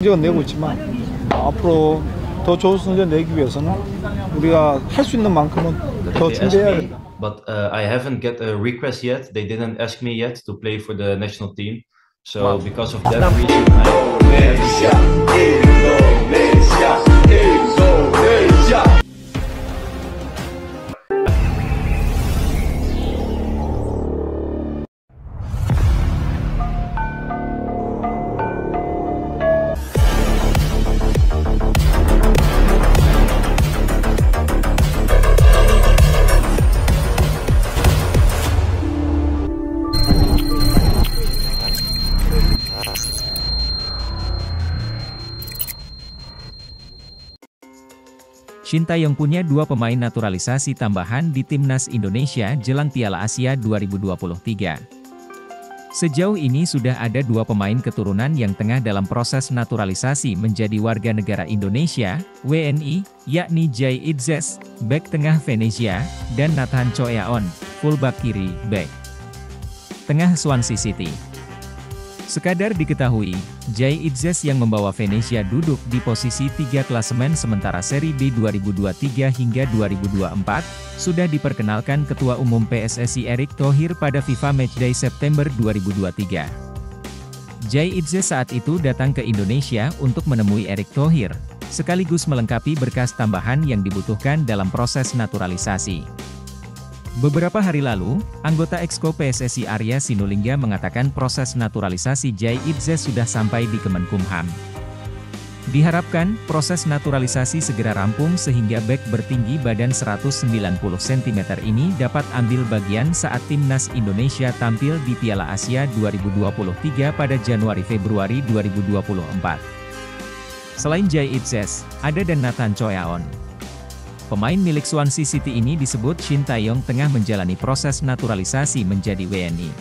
성적은 내고 있지만 앞으로 더 좋은 성적 내기 위해서는 우리가 할 수 있는 만큼은 더 They asked 준비해야 me, 된다. but I haven't get a request yet. They didn't ask me yet to play for the national team. So because of that reason, Indonesia, Indonesia, Indonesia. Shin Tae-yong punya dua pemain naturalisasi tambahan di timnas Indonesia jelang Piala Asia 2023. Sejauh ini sudah ada dua pemain keturunan yang tengah dalam proses naturalisasi menjadi warga negara Indonesia, WNI, yakni Jay Itzes, bek tengah Venezia, dan Nathan Choeaon, fullback kiri, bek tengah Swansea City. Sekadar diketahui, Jay Itzes yang membawa Venezia duduk di posisi 3 klasemen sementara Seri B 2023 hingga 2024, sudah diperkenalkan Ketua Umum PSSI Erick Thohir pada FIFA Matchday September 2023. Jay Itzes saat itu datang ke Indonesia untuk menemui Erick Thohir, sekaligus melengkapi berkas tambahan yang dibutuhkan dalam proses naturalisasi. Beberapa hari lalu, anggota Exco PSSI Arya Sinulinga mengatakan proses naturalisasi Jay Itzes sudah sampai di Kemenkumham. Diharapkan, proses naturalisasi segera rampung sehingga bek bertinggi badan 190 cm ini dapat ambil bagian saat timnas Indonesia tampil di Piala Asia 2023 pada Januari-Februari 2024. Selain Jay Itzes, ada dan Nathan Choeaon. Pemain milik Swansea City ini disebut Shin Tae-yong tengah menjalani proses naturalisasi menjadi WNI.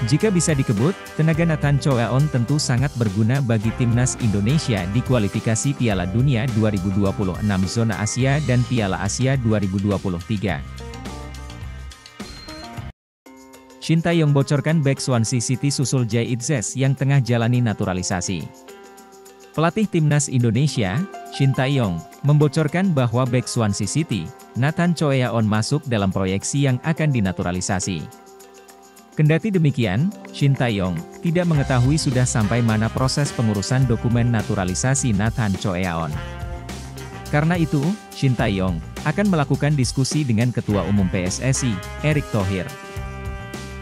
Jika bisa dikebut, tenaga Nathan Choeaon tentu sangat berguna bagi timnas Indonesia di kualifikasi Piala Dunia 2026 Zona Asia dan Piala Asia 2023. Shin Tae-yong bocorkan bek Swansea City susul Jay Itzes yang tengah jalani naturalisasi. Pelatih timnas Indonesia, Shin Tae-yong, membocorkan bahwa bek Swansea City, Nathan Choeaon masuk dalam proyeksi yang akan dinaturalisasi. Kendati demikian, Shin Tae-yong tidak mengetahui sudah sampai mana proses pengurusan dokumen naturalisasi Nathan Choeaon. Karena itu, Shin Tae-yong akan melakukan diskusi dengan Ketua Umum PSSI, Erick Thohir.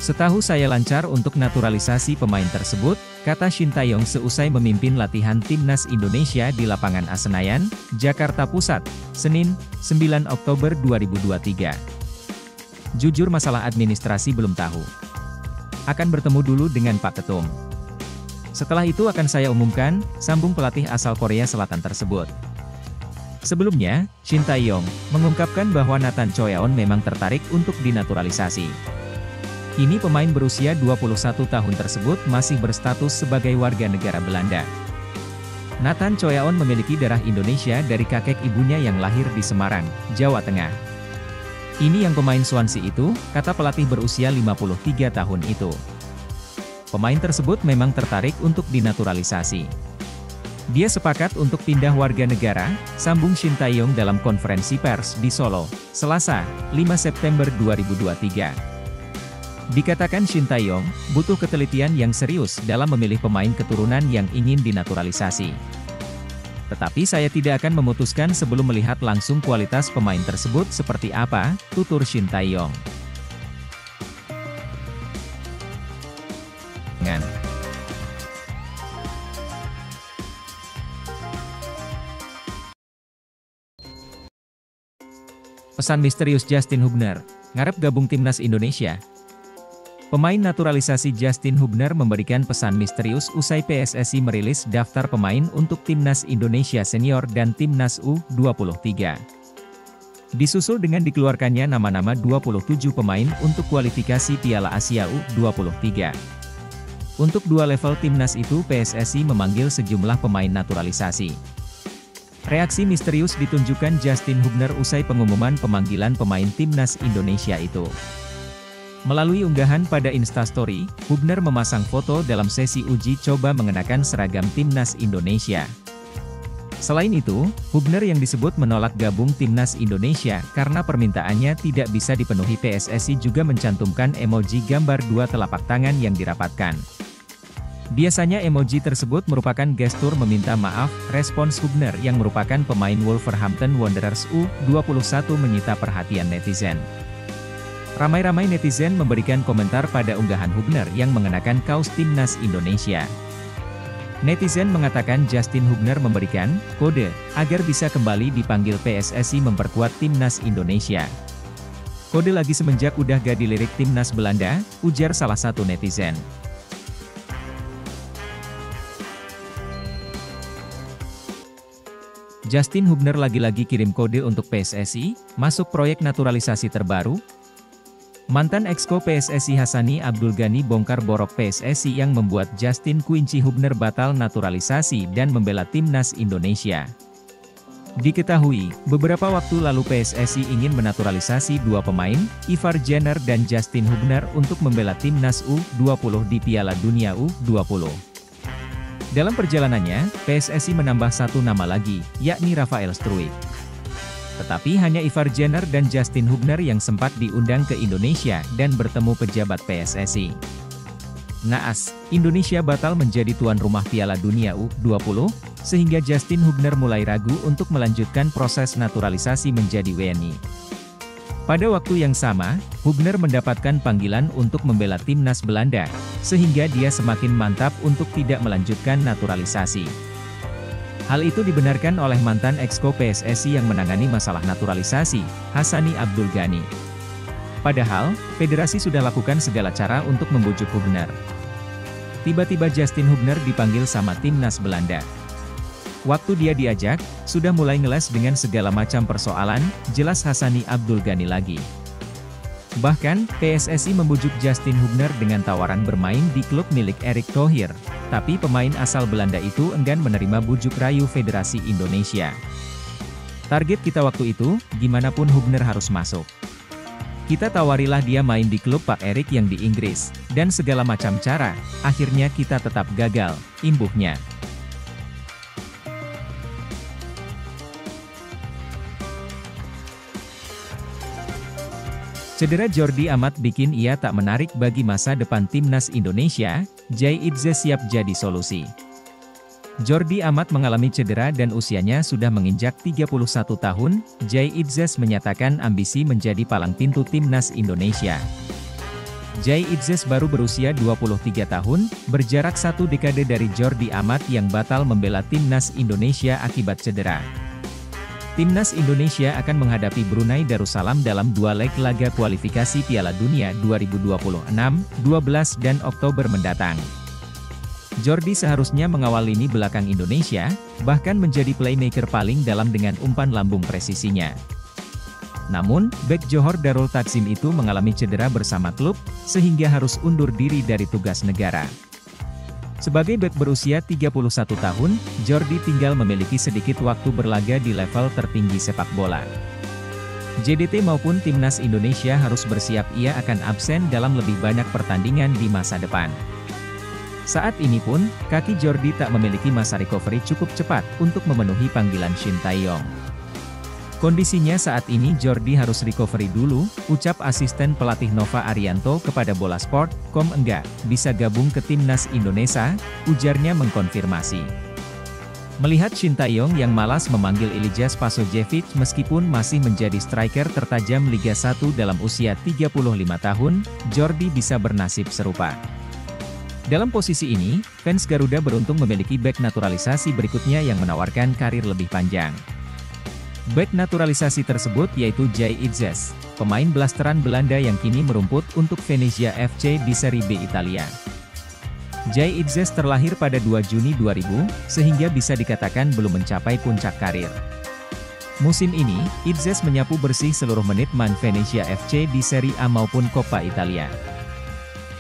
Setahu saya lancar untuk naturalisasi pemain tersebut, kata Shin Tae-yong seusai memimpin latihan timnas Indonesia di lapangan Senayan, Jakarta Pusat, Senin, 9 Oktober 2023. Jujur masalah administrasi belum tahu. Akan bertemu dulu dengan Pak Ketum. Setelah itu akan saya umumkan, sambung pelatih asal Korea Selatan tersebut. Sebelumnya, Shin Tae-yong mengungkapkan bahwa Nathan Choeaon memang tertarik untuk dinaturalisasi. Kini pemain berusia 21 tahun tersebut masih berstatus sebagai warga negara Belanda. Nathan Choeaon memiliki darah Indonesia dari kakek ibunya yang lahir di Semarang, Jawa Tengah. Ini yang pemain Swansea itu, kata pelatih berusia 53 tahun itu. Pemain tersebut memang tertarik untuk dinaturalisasi. Dia sepakat untuk pindah warga negara, sambung Shin Tae-yong dalam konferensi pers di Solo, Selasa, 5 September 2023. Dikatakan Shin Tae-yong, butuh ketelitian yang serius dalam memilih pemain keturunan yang ingin dinaturalisasi. Tetapi saya tidak akan memutuskan sebelum melihat langsung kualitas pemain tersebut seperti apa, tutur Shin Tae-yong. Pesan misterius Justin Hubner, ngarep gabung timnas Indonesia. Pemain naturalisasi Justin Hubner memberikan pesan misterius usai PSSI merilis daftar pemain untuk timnas Indonesia senior dan timnas U23. Disusul dengan dikeluarkannya nama-nama 27 pemain untuk kualifikasi Piala Asia U23. Untuk dua level timnas itu PSSI memanggil sejumlah pemain naturalisasi. Reaksi misterius ditunjukkan Justin Hubner usai pengumuman pemanggilan pemain timnas Indonesia itu. Melalui unggahan pada Instastory, Hubner memasang foto dalam sesi uji coba mengenakan seragam Timnas Indonesia. Selain itu, Hubner yang disebut menolak gabung Timnas Indonesia karena permintaannya tidak bisa dipenuhi PSSI juga mencantumkan emoji gambar dua telapak tangan yang dirapatkan. Biasanya emoji tersebut merupakan gestur meminta maaf, respons Hubner yang merupakan pemain Wolverhampton Wanderers U21 menyita perhatian netizen. Ramai-ramai netizen memberikan komentar pada unggahan Hubner yang mengenakan kaos Timnas Indonesia. Netizen mengatakan Justin Hubner memberikan kode agar bisa kembali dipanggil PSSI memperkuat Timnas Indonesia. Kode lagi semenjak udah gak dilirik Timnas Belanda, ujar salah satu netizen. Justin Hubner lagi-lagi kirim kode untuk PSSI, masuk proyek naturalisasi terbaru. Mantan exco PSSI Hassani Abdul Ghani bongkar borok PSSI yang membuat Justin Quincy Hubner batal naturalisasi dan membela Timnas Indonesia. Diketahui, beberapa waktu lalu PSSI ingin menaturalisasi dua pemain, Ivar Jenner dan Justin Hubner untuk membela Timnas U20 di Piala Dunia U20. Dalam perjalanannya, PSSI menambah satu nama lagi, yakni Rafael Struijk. Tetapi hanya Ivar Jenner dan Justin Hubner yang sempat diundang ke Indonesia dan bertemu pejabat PSSI. Naas, Indonesia batal menjadi tuan rumah Piala Dunia U20, sehingga Justin Hubner mulai ragu untuk melanjutkan proses naturalisasi menjadi WNI. Pada waktu yang sama, Hubner mendapatkan panggilan untuk membela Timnas Belanda, sehingga dia semakin mantap untuk tidak melanjutkan naturalisasi. Hal itu dibenarkan oleh mantan exco PSSI yang menangani masalah naturalisasi, Hassani Abdul Ghani. Padahal, federasi sudah lakukan segala cara untuk membujuk Hubner. Tiba-tiba Justin Hubner dipanggil sama Timnas Belanda. Waktu dia diajak, sudah mulai ngeles dengan segala macam persoalan, jelas Hassani Abdul Ghani lagi. Bahkan, PSSI membujuk Justin Hubner dengan tawaran bermain di klub milik Erick Thohir, tapi pemain asal Belanda itu enggan menerima bujuk rayu Federasi Indonesia. Target kita waktu itu, gimana pun Hubner harus masuk. Kita tawarilah dia main di klub Pak Erick yang di Inggris, dan segala macam cara, akhirnya kita tetap gagal, imbuhnya. Cedera Jordi Amat bikin ia tak menarik bagi masa depan Timnas Indonesia, Jay Itzes siap jadi solusi. Jordi Amat mengalami cedera dan usianya sudah menginjak 31 tahun, Jay Itzes menyatakan ambisi menjadi palang pintu Timnas Indonesia. Jay Itzes baru berusia 23 tahun, berjarak satu dekade dari Jordi Amat yang batal membela Timnas Indonesia akibat cedera. Timnas Indonesia akan menghadapi Brunei Darussalam dalam dua leg laga kualifikasi Piala Dunia 2026, 12 dan Oktober mendatang. Jordi seharusnya mengawal lini belakang Indonesia, bahkan menjadi playmaker paling dalam dengan umpan lambung presisinya. Namun, bek Johor Darul Takzim itu mengalami cedera bersama klub, sehingga harus undur diri dari tugas negara. Sebagai bek berusia 31 tahun, Jordi tinggal memiliki sedikit waktu berlaga di level tertinggi sepak bola. JDT maupun Timnas Indonesia harus bersiap ia akan absen dalam lebih banyak pertandingan di masa depan. Saat ini pun, kaki Jordi tak memiliki masa recovery cukup cepat untuk memenuhi panggilan Shin Tae-yong. Kondisinya saat ini Jordi harus recovery dulu, ucap asisten pelatih Nova Arianto kepada Bolasport.com. Enggak bisa gabung ke Timnas Indonesia, ujarnya mengkonfirmasi. Melihat Shin Tae-yong yang malas memanggil Ilija Spasojevic meskipun masih menjadi striker tertajam Liga 1 dalam usia 35 tahun, Jordi bisa bernasib serupa. Dalam posisi ini, fans Garuda beruntung memiliki bek naturalisasi berikutnya yang menawarkan karir lebih panjang. Bek naturalisasi tersebut yaitu Jay Itzes, pemain blasteran Belanda yang kini merumput untuk Venezia FC di Serie B Italia. Jay Itzes terlahir pada 2 Juni 2000, sehingga bisa dikatakan belum mencapai puncak karir. Musim ini, Itzes menyapu bersih seluruh menit main Venezia FC di Serie A maupun Coppa Italia.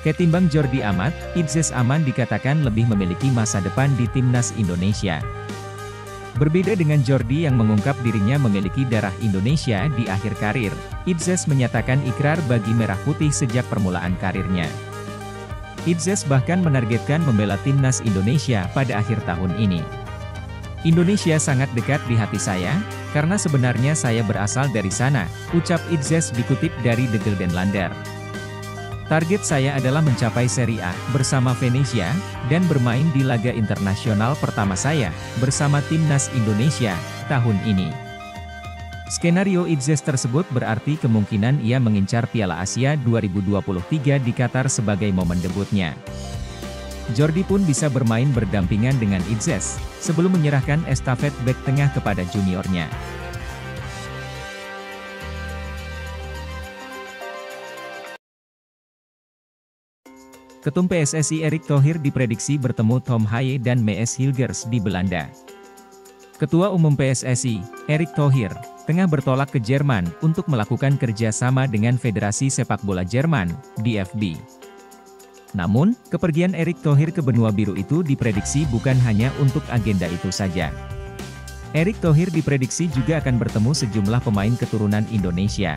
Ketimbang Jordi Amat, Itzes aman dikatakan lebih memiliki masa depan di Timnas Indonesia. Berbeda dengan Jordi yang mengungkap dirinya memiliki darah Indonesia di akhir karir, Itzes menyatakan ikrar bagi Merah Putih sejak permulaan karirnya. Itzes bahkan menargetkan membela timnas Indonesia pada akhir tahun ini. Indonesia sangat dekat di hati saya, karena sebenarnya saya berasal dari sana, ucap Itzes dikutip dari The Gelderlander. Target saya adalah mencapai Serie A bersama Venezia, dan bermain di laga internasional pertama saya, bersama timnas Indonesia, tahun ini. Skenario Itzes tersebut berarti kemungkinan ia mengincar Piala Asia 2023 di Qatar sebagai momen debutnya. Jordi pun bisa bermain berdampingan dengan Itzes, sebelum menyerahkan estafet bek tengah kepada juniornya. Ketum PSSI Erick Thohir diprediksi bertemu Tom Haye dan Mees Hilgers di Belanda. Ketua Umum PSSI, Erick Thohir, tengah bertolak ke Jerman untuk melakukan kerja sama dengan Federasi Sepak Bola Jerman, DFB. Namun, kepergian Erick Thohir ke benua biru itu diprediksi bukan hanya untuk agenda itu saja. Erick Thohir diprediksi juga akan bertemu sejumlah pemain keturunan Indonesia.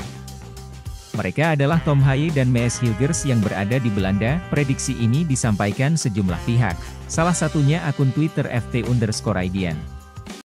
Mereka adalah Tom Haye dan Mees Hilgers yang berada di Belanda. Prediksi ini disampaikan sejumlah pihak, salah satunya akun Twitter @ft_Raidian.